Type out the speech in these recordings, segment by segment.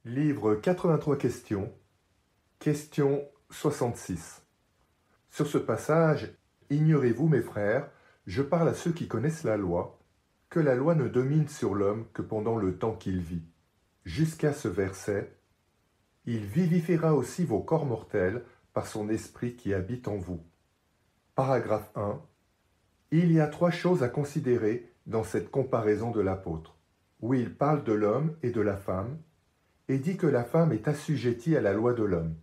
Livre 83 questions, question 66. Sur ce passage, ignorez-vous, mes frères, je parle à ceux qui connaissent la loi, que la loi ne domine sur l'homme que pendant le temps qu'il vit. Jusqu'à ce verset, il vivifiera aussi vos corps mortels par son esprit qui habite en vous. Paragraphe 1. Il y a trois choses à considérer dans cette comparaison de l'apôtre, où il parle de l'homme et de la femme, et dit que la femme est assujettie à la loi de l'homme.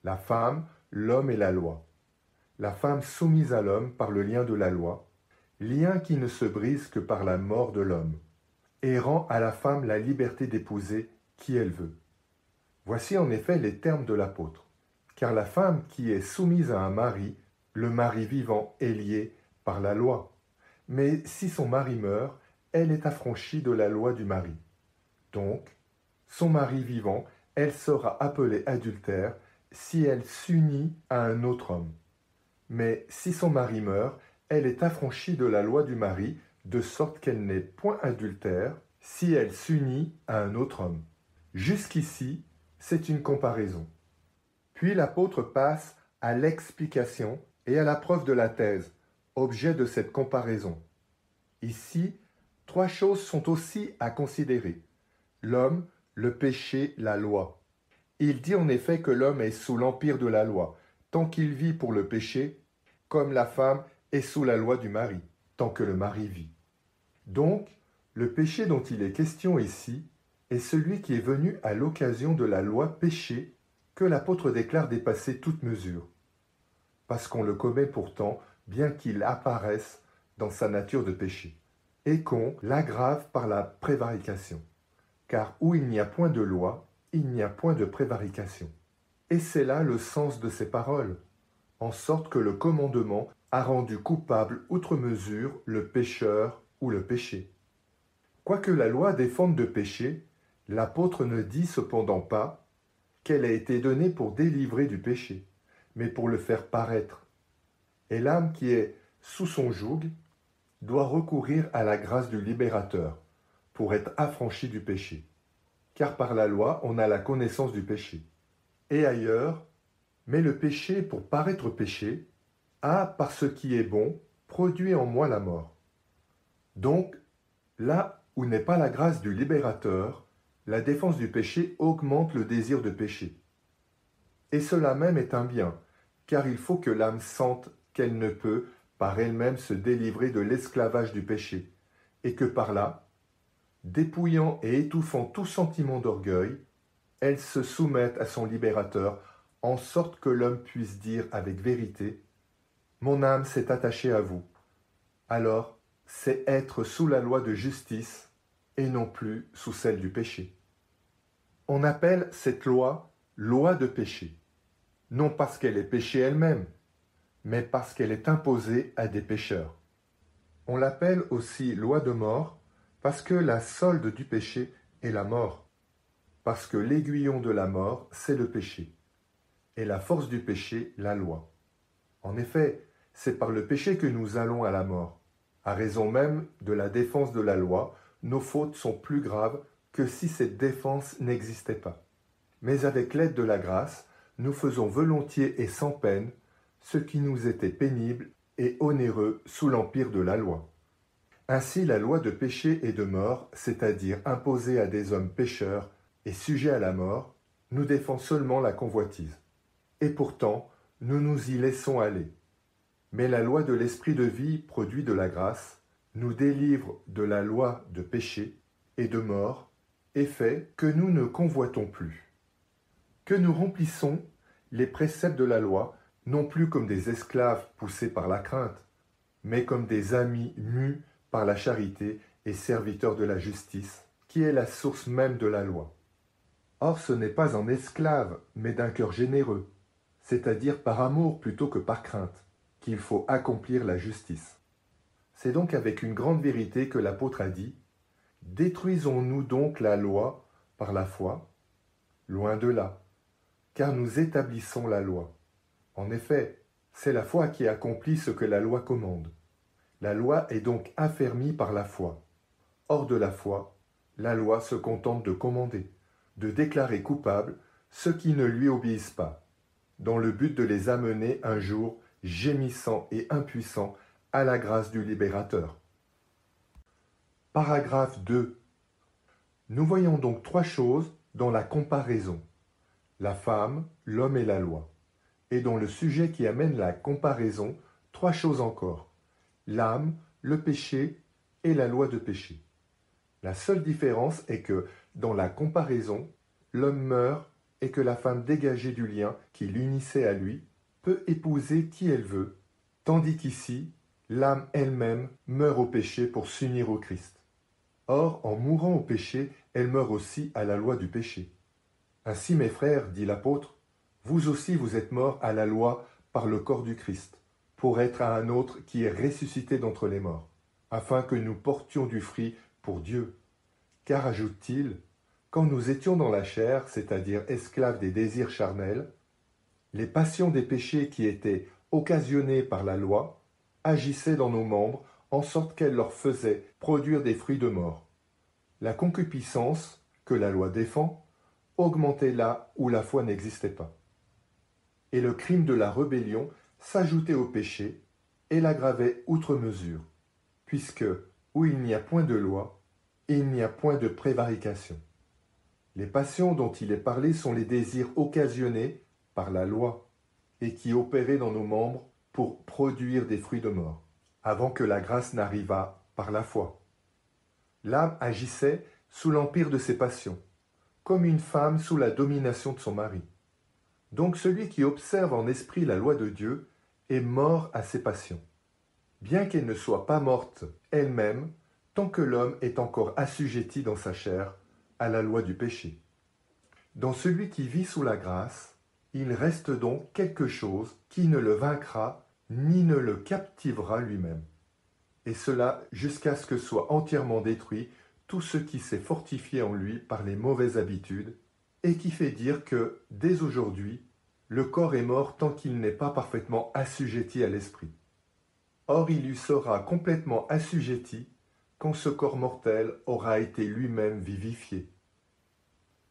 La femme, l'homme et la loi. La femme soumise à l'homme par le lien de la loi, lien qui ne se brise que par la mort de l'homme, et rend à la femme la liberté d'épouser qui elle veut. Voici en effet les termes de l'apôtre. Car la femme qui est soumise à un mari, le mari vivant est lié par la loi. Mais si son mari meurt, elle est affranchie de la loi du mari. Donc, son mari vivant, elle sera appelée adultère si elle s'unit à un autre homme. Mais si son mari meurt, elle est affranchie de la loi du mari, de sorte qu'elle n'est point adultère si elle s'unit à un autre homme. Jusqu'ici, c'est une comparaison. Puis l'apôtre passe à l'explication et à la preuve de la thèse, objet de cette comparaison. Ici, trois choses sont aussi à considérer. L'homme, le péché, la loi. Il dit en effet que l'homme est sous l'empire de la loi, tant qu'il vit pour le péché, comme la femme est sous la loi du mari, tant que le mari vit. Donc, le péché dont il est question ici est celui qui est venu à l'occasion de la loi péché que l'apôtre déclare dépasser toute mesure, parce qu'on le commet pourtant bien qu'il apparaisse dans sa nature de péché, et qu'on l'aggrave par la prévarication. Car où il n'y a point de loi, il n'y a point de prévarication. Et c'est là le sens de ces paroles, en sorte que le commandement a rendu coupable outre mesure le pécheur ou le péché. Quoique la loi défende de péché, l'apôtre ne dit cependant pas qu'elle a été donnée pour délivrer du péché, mais pour le faire paraître. Et l'âme qui est sous son joug doit recourir à la grâce du libérateur pour être affranchie du péché. Car par la loi, on a la connaissance du péché. Et ailleurs, mais le péché, pour paraître péché, a, par ce qui est bon, produit en moi la mort. Donc, là où n'est pas la grâce du libérateur, la défense du péché augmente le désir de péché. Et cela même est un bien, car il faut que l'âme sente qu'elle ne peut, par elle-même, se délivrer de l'esclavage du péché, et que par là, dépouillant et étouffant tout sentiment d'orgueil, elle se soumette à son libérateur, en sorte que l'homme puisse dire avec vérité « Mon âme s'est attachée à vous ». Alors, c'est être sous la loi de justice et non plus sous celle du péché. On appelle cette loi « loi de péché », non parce qu'elle est péché elle-même, mais parce qu'elle est imposée à des pécheurs. On l'appelle aussi loi de mort parce que la solde du péché est la mort, parce que l'aiguillon de la mort, c'est le péché, et la force du péché, la loi. En effet, c'est par le péché que nous allons à la mort. À raison même de la défense de la loi, nos fautes sont plus graves que si cette défense n'existait pas. Mais avec l'aide de la grâce, nous faisons volontiers et sans peine ce qui nous était pénible et onéreux sous l'empire de la loi. Ainsi la loi de péché et de mort, c'est-à-dire imposée à des hommes pécheurs et sujets à la mort, nous défend seulement la convoitise. Et pourtant, nous nous y laissons aller. Mais la loi de l'esprit de vie, produit de la grâce, nous délivre de la loi de péché et de mort, et fait que nous ne convoitons plus. Que nous remplissons les préceptes de la loi, non plus comme des esclaves poussés par la crainte, mais comme des amis mus par la charité et serviteurs de la justice, qui est la source même de la loi. Or ce n'est pas un esclave, mais d'un cœur généreux, c'est-à-dire par amour plutôt que par crainte, qu'il faut accomplir la justice. C'est donc avec une grande vérité que l'apôtre a dit « Détruisons-nous donc la loi par la foi ?» Loin de là, car nous établissons la loi. En effet, c'est la foi qui accomplit ce que la loi commande. La loi est donc affermie par la foi. Hors de la foi, la loi se contente de commander. de déclarer coupables ceux qui ne lui obéissent pas, dans le but de les amener un jour, gémissants et impuissants, à la grâce du Libérateur. Paragraphe 2. Nous voyons donc trois choses dans la comparaison: la femme, l'homme et la loi. Et dans le sujet qui amène la comparaison, trois choses encore: l'âme, le péché et la loi de péché. La seule différence est que, dans la comparaison, l'homme meurt et que la femme dégagée du lien qui l'unissait à lui peut épouser qui elle veut, tandis qu'ici, l'âme elle-même meurt au péché pour s'unir au Christ. Or, en mourant au péché, elle meurt aussi à la loi du péché. Ainsi, mes frères, dit l'apôtre, vous aussi vous êtes morts à la loi par le corps du Christ, pour être à un autre qui est ressuscité d'entre les morts, afin que nous portions du fruit pour Dieu. Car, ajoute-t-il, quand nous étions dans la chair, c'est-à-dire esclaves des désirs charnels, les passions des péchés qui étaient occasionnées par la loi agissaient dans nos membres en sorte qu'elles leur faisaient produire des fruits de mort. La concupiscence, que la loi défend, augmentait là où la foi n'existait pas. Et le crime de la rébellion s'ajoutait au péché et l'aggravait outre mesure, puisque, où il n'y a point de loi, il n'y a point de prévarication. Les passions dont il est parlé sont les désirs occasionnés par la loi et qui opéraient dans nos membres pour produire des fruits de mort, avant que la grâce n'arrivât par la foi. L'âme agissait sous l'empire de ses passions, comme une femme sous la domination de son mari. Donc celui qui observe en esprit la loi de Dieu est mort à ses passions, bien qu'elle ne soit pas morte elle-même, tant que l'homme est encore assujetti dans sa chair à la loi du péché. Dans celui qui vit sous la grâce, il reste donc quelque chose qui ne le vaincra ni ne le captivera lui-même. Et cela jusqu'à ce que soit entièrement détruit tout ce qui s'est fortifié en lui par les mauvaises habitudes, et qui fait dire que, dès aujourd'hui, le corps est mort tant qu'il n'est pas parfaitement assujetti à l'esprit. Or il lui sera complètement assujetti quand ce corps mortel aura été lui-même vivifié.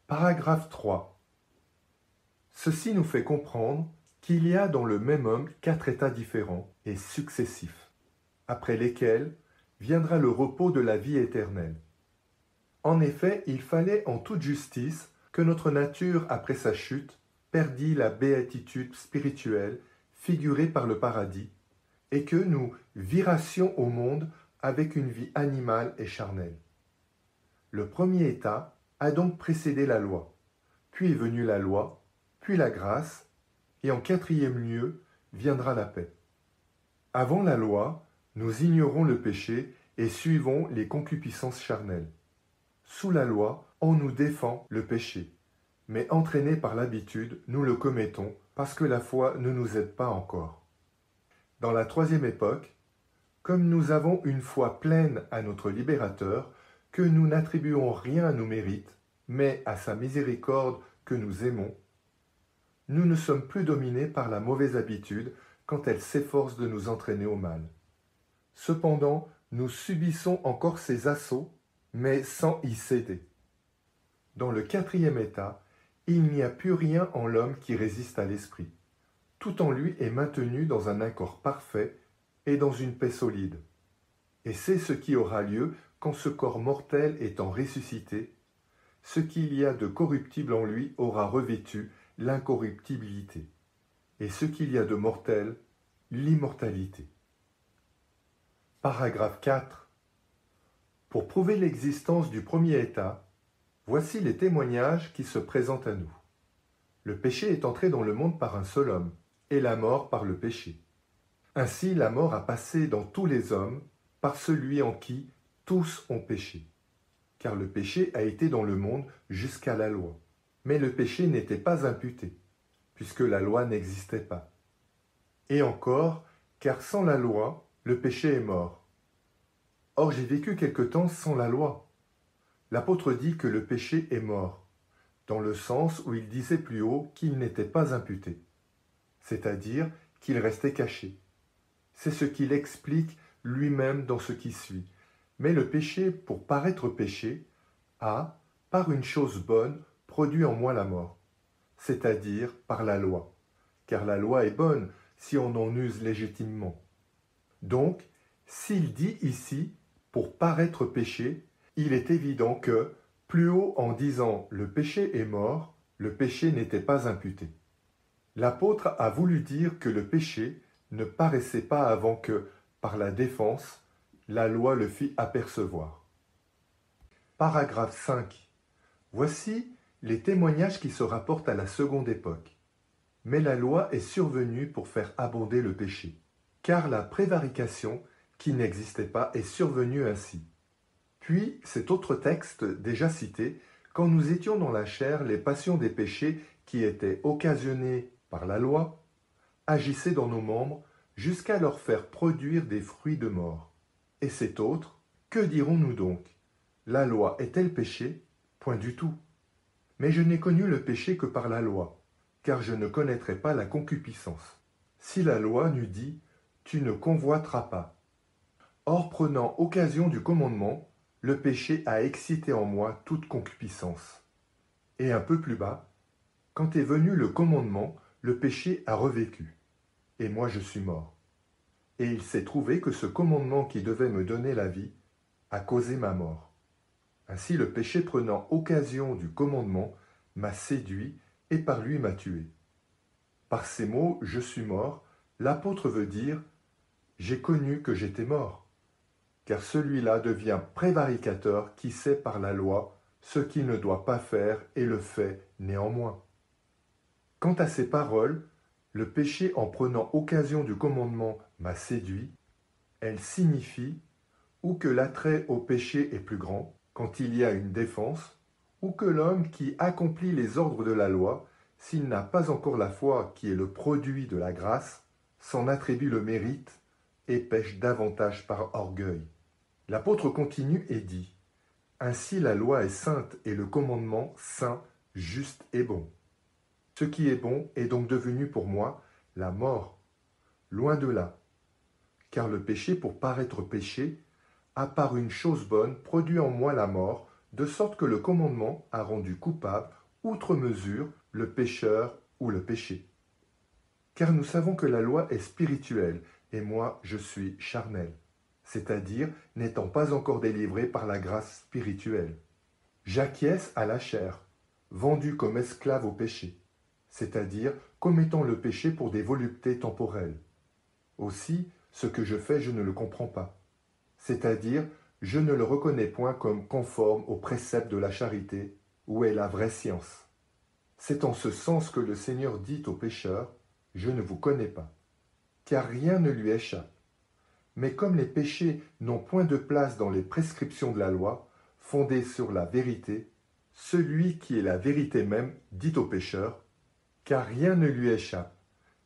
Paragraphe 3. Ceci nous fait comprendre qu'il y a dans le même homme 4 états différents et successifs, après lesquels viendra le repos de la vie éternelle. En effet, il fallait en toute justice que notre nature, après sa chute, perdît la béatitude spirituelle figurée par le paradis, et que nous virassions au monde avec une vie animale et charnelle. Le premier état a donc précédé la loi, puis est venue la loi, puis la grâce, et en 4e lieu viendra la paix. Avant la loi, nous ignorons le péché et suivons les concupiscences charnelles. Sous la loi, on nous défend le péché, mais entraînés par l'habitude, nous le commettons parce que la foi ne nous aide pas encore. Dans la 3e époque, comme nous avons une foi pleine à notre Libérateur, que nous n'attribuons rien à nos mérites, mais à sa miséricorde que nous aimons, nous ne sommes plus dominés par la mauvaise habitude quand elle s'efforce de nous entraîner au mal. Cependant, nous subissons encore ses assauts, mais sans y céder. Dans le 4e état, il n'y a plus rien en l'homme qui résiste à l'esprit. Tout en lui est maintenu dans un accord parfait et dans une paix solide. Et c'est ce qui aura lieu quand ce corps mortel étant ressuscité, ce qu'il y a de corruptible en lui aura revêtu l'incorruptibilité, et ce qu'il y a de mortel, l'immortalité. Paragraphe 4. Pour prouver l'existence du premier état, voici les témoignages qui se présentent à nous. Le péché est entré dans le monde par un seul homme, et la mort par le péché. Ainsi la mort a passé dans tous les hommes, par celui en qui tous ont péché. Car le péché a été dans le monde jusqu'à la loi. Mais le péché n'était pas imputé, puisque la loi n'existait pas. Et encore, car sans la loi, le péché est mort. Or j'ai vécu quelque temps sans la loi. L'apôtre dit que le péché est mort, dans le sens où il disait plus haut qu'il n'était pas imputé, c'est-à-dire qu'il restait caché. C'est ce qu'il explique lui-même dans ce qui suit. Mais le péché, pour paraître péché, a, par une chose bonne, produit en moi la mort, c'est-à-dire par la loi, car la loi est bonne si on en use légitimement. Donc, s'il dit ici « pour paraître péché », il est évident que, plus haut en disant « le péché est mort », le péché n'était pas imputé. L'apôtre a voulu dire que le péché ne paraissait pas avant que, par la défense, la loi le fit apercevoir. Paragraphe 5. Voici les témoignages qui se rapportent à la seconde époque. Mais la loi est survenue pour faire abonder le péché, car la prévarication, qui n'existait pas, est survenue ainsi. Puis, cet autre texte déjà cité, quand nous étions dans la chair, les passions des péchés qui étaient occasionnées par la loi agissaient dans nos membres jusqu'à leur faire produire des fruits de mort. Et cet autre, que dirons-nous donc? La loi est-elle péché? Point du tout. Mais je n'ai connu le péché que par la loi, car je ne connaîtrais pas la concupiscence. Si la loi n'eût dit « tu ne convoiteras pas ». Or, prenant occasion du commandement, le péché a excité en moi toute concupiscence. Et un peu plus bas, quand est venu le commandement, le péché a revécu, et moi je suis mort. Et il s'est trouvé que ce commandement qui devait me donner la vie a causé ma mort. Ainsi le péché prenant occasion du commandement m'a séduit et par lui m'a tué. Par ces mots, je suis mort, l'apôtre veut dire « j'ai connu que j'étais mort ». Car celui-là devient prévaricateur qui sait par la loi ce qu'il ne doit pas faire et le fait néanmoins. Quant à ces paroles, le péché en prenant occasion du commandement m'a séduit, elle signifie ou que l'attrait au péché est plus grand quand il y a une défense, ou que l'homme qui accomplit les ordres de la loi, s'il n'a pas encore la foi qui est le produit de la grâce, s'en attribue le mérite et pêche davantage par orgueil. L'apôtre continue et dit « Ainsi la loi est sainte et le commandement saint, juste et bon. Ce qui est bon est donc devenu pour moi la mort, loin de là. Car le péché, pour paraître péché, a par une chose bonne produit en moi la mort, de sorte que le commandement a rendu coupable, outre mesure, le pécheur ou le péché. Car nous savons que la loi est spirituelle, et moi je suis charnel, c'est-à-dire n'étant pas encore délivré par la grâce spirituelle. J'acquiesce à la chair, vendu comme esclave au péché, c'est-à-dire commettant le péché pour des voluptés temporelles. Aussi, ce que je fais, je ne le comprends pas, c'est-à-dire je ne le reconnais point comme conforme aux préceptes de la charité, où est la vraie science. C'est en ce sens que le Seigneur dit aux pécheurs, « Je ne vous connais pas », car rien ne lui échappe. Mais comme les péchés n'ont point de place dans les prescriptions de la loi, fondées sur la vérité, celui qui est la vérité même dit aux pécheurs, « Car rien ne lui échappe. »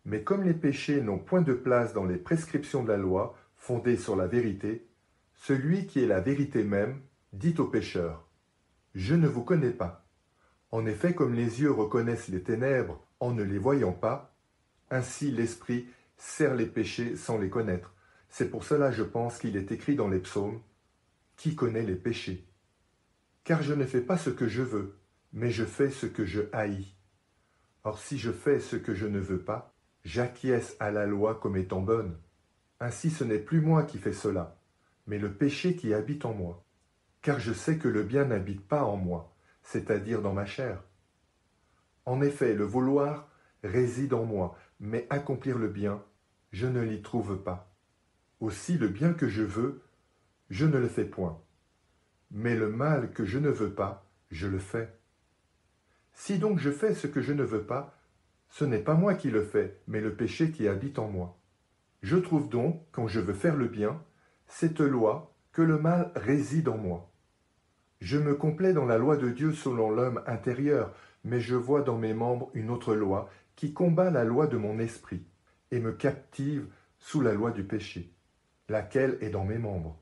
Mais comme les péchés n'ont point de place dans les prescriptions de la loi, fondées sur la vérité, celui qui est la vérité même dit aux pécheurs, « Je ne vous connais pas. » En effet, comme les yeux reconnaissent les ténèbres en ne les voyant pas, ainsi l'esprit sert les péchés sans les connaître. C'est pour cela, je pense, qu'il est écrit dans les psaumes, « Qui connaît les péchés ?» Car je ne fais pas ce que je veux, mais je fais ce que je haïs. Or si je fais ce que je ne veux pas, j'acquiesce à la loi comme étant bonne. Ainsi ce n'est plus moi qui fais cela, mais le péché qui habite en moi. Car je sais que le bien n'habite pas en moi, c'est-à-dire dans ma chair. En effet, le vouloir réside en moi, mais accomplir le bien, je ne l'y trouve pas. Aussi le bien que je veux, je ne le fais point. Mais le mal que je ne veux pas, je le fais. Si donc je fais ce que je ne veux pas, ce n'est pas moi qui le fais, mais le péché qui habite en moi. Je trouve donc, quand je veux faire le bien, cette loi, que le mal réside en moi. Je me complais dans la loi de Dieu selon l'homme intérieur, mais je vois dans mes membres une autre loi qui combat la loi de mon esprit et me captive sous la loi du péché, laquelle est dans mes membres.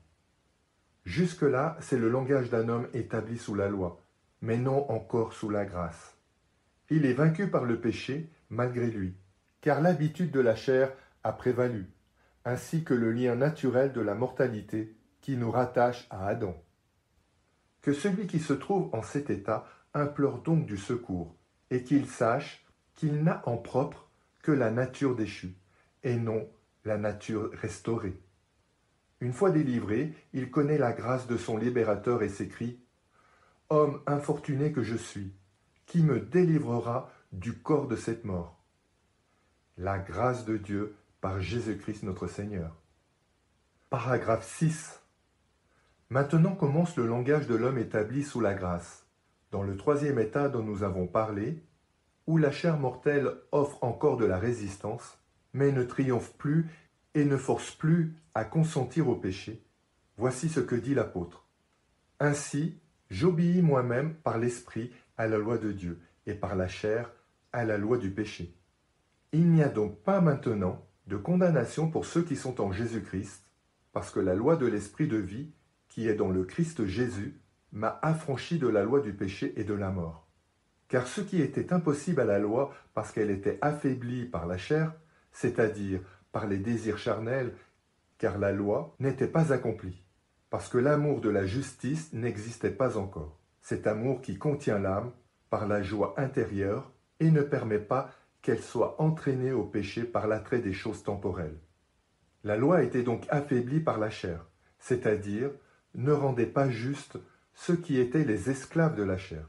Jusque-là, c'est le langage d'un homme établi sous la loi, mais non encore sous la grâce. Il est vaincu par le péché malgré lui, car l'habitude de la chair a prévalu, ainsi que le lien naturel de la mortalité qui nous rattache à Adam. Que celui qui se trouve en cet état implore donc du secours, et qu'il sache qu'il n'a en propre que la nature déchue, et non la nature restaurée. Une fois délivré, il connaît la grâce de son libérateur et s'écrie « Homme infortuné que je suis, qui me délivrera du corps de cette mort ?» La grâce de Dieu par Jésus-Christ notre Seigneur. Paragraphe 6. Maintenant commence le langage de l'homme établi sous la grâce, dans le troisième état dont nous avons parlé, où la chair mortelle offre encore de la résistance, mais ne triomphe plus et ne force plus à consentir au péché. Voici ce que dit l'apôtre. Ainsi, j'obéis moi-même par l'esprit à la loi de Dieu et par la chair à la loi du péché. Il n'y a donc pas maintenant de condamnation pour ceux qui sont en Jésus-Christ, parce que la loi de l'esprit de vie, qui est dans le Christ Jésus, m'a affranchi de la loi du péché et de la mort. Car ce qui était impossible à la loi parce qu'elle était affaiblie par la chair, c'est-à-dire par les désirs charnels, car la loi n'était pas accomplie, parce que l'amour de la justice n'existait pas encore. Cet amour qui contient l'âme par la joie intérieure et ne permet pas qu'elle soit entraînée au péché par l'attrait des choses temporelles. La loi était donc affaiblie par la chair, c'est-à-dire ne rendait pas juste ceux qui étaient les esclaves de la chair.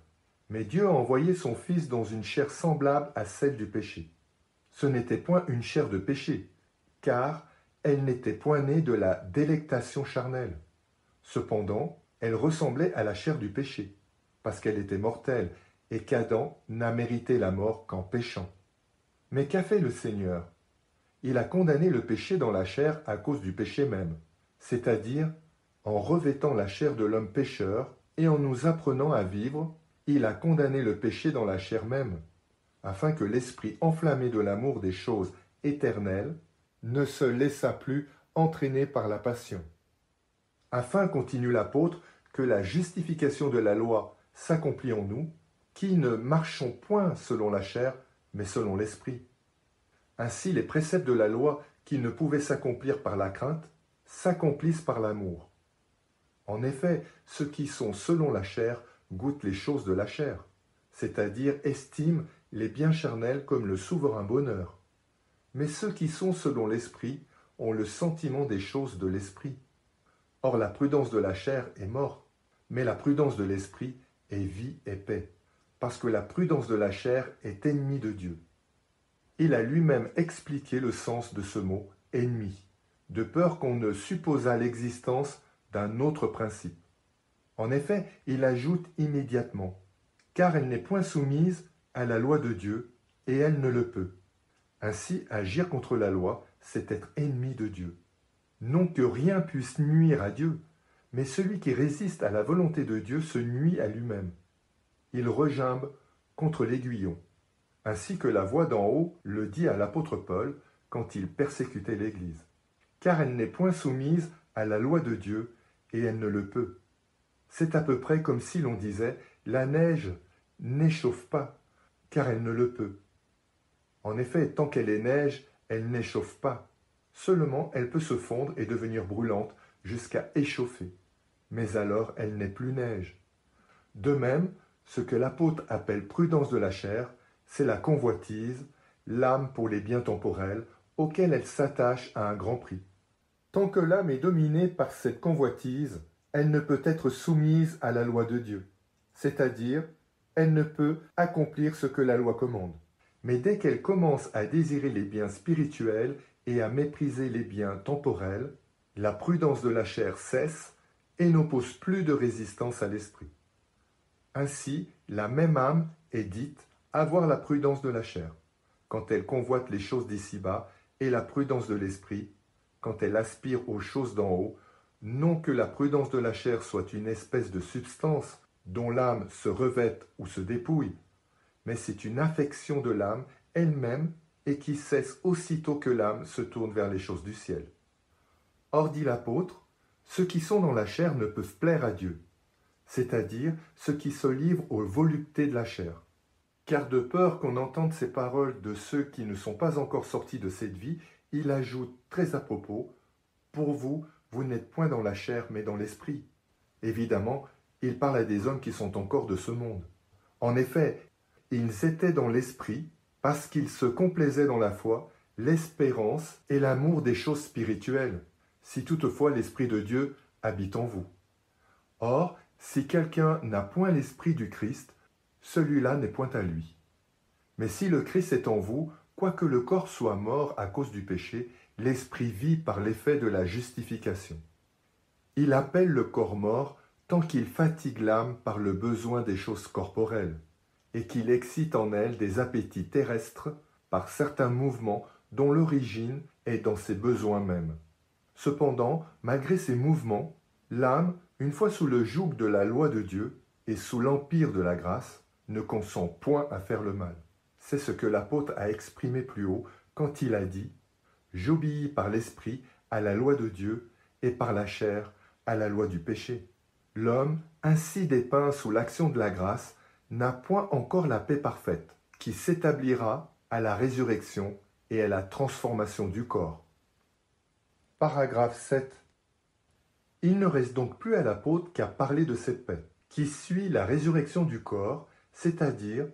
Mais Dieu a envoyé son Fils dans une chair semblable à celle du péché. Ce n'était point une chair de péché, car elle n'était point née de la délectation charnelle. Cependant, elle ressemblait à la chair du péché, parce qu'elle était mortelle, et qu'Adam n'a mérité la mort qu'en péchant. Mais qu'a fait le Seigneur? Il a condamné le péché dans la chair à cause du péché même, c'est-à-dire en revêtant la chair de l'homme pécheur et en nous apprenant à vivre, il a condamné le péché dans la chair même, afin que l'esprit enflammé de l'amour des choses éternelles ne se laissât plus entraîner par la passion. Afin, continue l'apôtre, que la justification de la loi s'accomplit en nous, qui ne marchons point selon la chair, mais selon l'esprit. Ainsi, les préceptes de la loi, qui ne pouvaient s'accomplir par la crainte, s'accomplissent par l'amour. En effet, ceux qui sont selon la chair goûtent les choses de la chair, c'est-à-dire estiment les biens charnels comme le souverain bonheur. Mais ceux qui sont selon l'esprit ont le sentiment des choses de l'esprit. Or la prudence de la chair est mort, mais la prudence de l'esprit est vie et paix, parce que la prudence de la chair est ennemie de Dieu. Il a lui-même expliqué le sens de ce mot « ennemi », de peur qu'on ne supposât l'existence d'un autre principe. En effet, il ajoute immédiatement « car elle n'est point soumise à la loi de Dieu, et elle ne le peut ». Ainsi, agir contre la loi, c'est être ennemi de Dieu. Non que rien puisse nuire à Dieu, mais celui qui résiste à la volonté de Dieu se nuit à lui-même. Il regimbe contre l'aiguillon, ainsi que la voix d'en haut le dit à l'apôtre Paul quand il persécutait l'Église. Car elle n'est point soumise à la loi de Dieu, et elle ne le peut. C'est à peu près comme si l'on disait « la neige n'échauffe pas, car elle ne le peut ». En effet, tant qu'elle est neige, elle n'échauffe pas. Seulement, elle peut se fondre et devenir brûlante jusqu'à échauffer. Mais alors, elle n'est plus neige. De même, ce que l'apôtre appelle prudence de la chair, c'est la convoitise, l'âme pour les biens temporels, auxquels elle s'attache à un grand prix. Tant que l'âme est dominée par cette convoitise, elle ne peut être soumise à la loi de Dieu, c'est-à-dire, elle ne peut accomplir ce que la loi commande. Mais dès qu'elle commence à désirer les biens spirituels et à mépriser les biens temporels, la prudence de la chair cesse et n'oppose plus de résistance à l'esprit. Ainsi, la même âme est dite avoir la prudence de la chair, quand elle convoite les choses d'ici-bas, et la prudence de l'esprit, quand elle aspire aux choses d'en haut, non que la prudence de la chair soit une espèce de substance dont l'âme se revête ou se dépouille, mais c'est une affection de l'âme elle-même et qui cesse aussitôt que l'âme se tourne vers les choses du ciel. Or, dit l'apôtre, ceux qui sont dans la chair ne peuvent plaire à Dieu, c'est-à-dire ceux qui se livrent aux voluptés de la chair. Car de peur qu'on entende ces paroles de ceux qui ne sont pas encore sortis de cette vie, il ajoute très à propos, « Pour vous, vous n'êtes point dans la chair, mais dans l'esprit. » Évidemment, il parle à des hommes qui sont encore de ce monde. En effet, ils étaient dans l'esprit parce qu'ils se complaisaient dans la foi, l'espérance et l'amour des choses spirituelles, si toutefois l'Esprit de Dieu habite en vous. Or, si quelqu'un n'a point l'Esprit du Christ, celui-là n'est point à lui. Mais si le Christ est en vous, quoique le corps soit mort à cause du péché, l'Esprit vit par l'effet de la justification. Il appelle le corps mort tant qu'il fatigue l'âme par le besoin des choses corporelles, et qu'il excite en elle des appétits terrestres par certains mouvements dont l'origine est dans ses besoins mêmes. Cependant, malgré ces mouvements, l'âme, une fois sous le joug de la loi de Dieu et sous l'empire de la grâce, ne consent point à faire le mal. C'est ce que l'apôtre a exprimé plus haut quand il a dit « J'obéis par l'esprit à la loi de Dieu et par la chair à la loi du péché. » L'homme, ainsi dépeint sous l'action de la grâce, n'a point encore la paix parfaite, qui s'établira à la résurrection et à la transformation du corps. Paragraphe 7. Il ne reste donc plus à l'apôtre qu'à parler de cette paix, qui suit la résurrection du corps, c'est-à-dire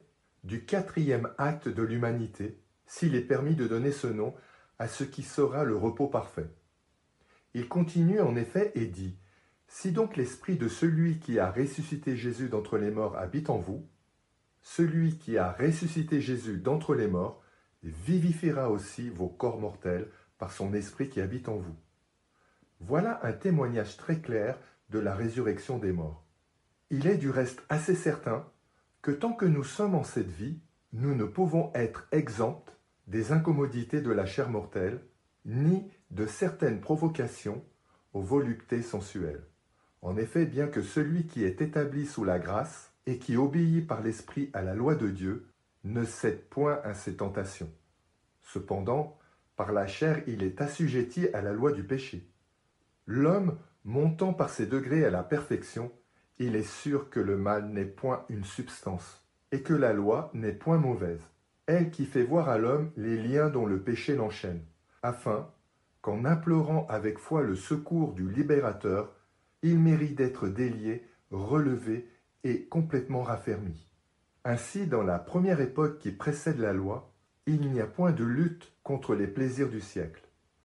du quatrième acte de l'humanité, s'il est permis de donner ce nom à ce qui sera le repos parfait. Il continue en effet et dit « Si donc l'esprit de celui qui a ressuscité Jésus d'entre les morts habite en vous, celui qui a ressuscité Jésus d'entre les morts vivifiera aussi vos corps mortels par son esprit qui habite en vous. » Voilà un témoignage très clair de la résurrection des morts. Il est du reste assez certain que tant que nous sommes en cette vie, nous ne pouvons être exempts des incommodités de la chair mortelle, ni de certaines provocations aux voluptés sensuelles. En effet, bien que celui qui est établi sous la grâce et qui obéit par l'esprit à la loi de Dieu ne cède point à ses tentations. Cependant, par la chair, il est assujetti à la loi du péché. L'homme, montant par ses degrés à la perfection, il est sûr que le mal n'est point une substance, et que la loi n'est point mauvaise, elle qui fait voir à l'homme les liens dont le péché l'enchaîne, afin qu'en implorant avec foi le secours du libérateur, il mérite d'être délié, relevé et complètement raffermi. Ainsi, dans la première époque qui précède la loi, il n'y a point de lutte contre les plaisirs du siècle.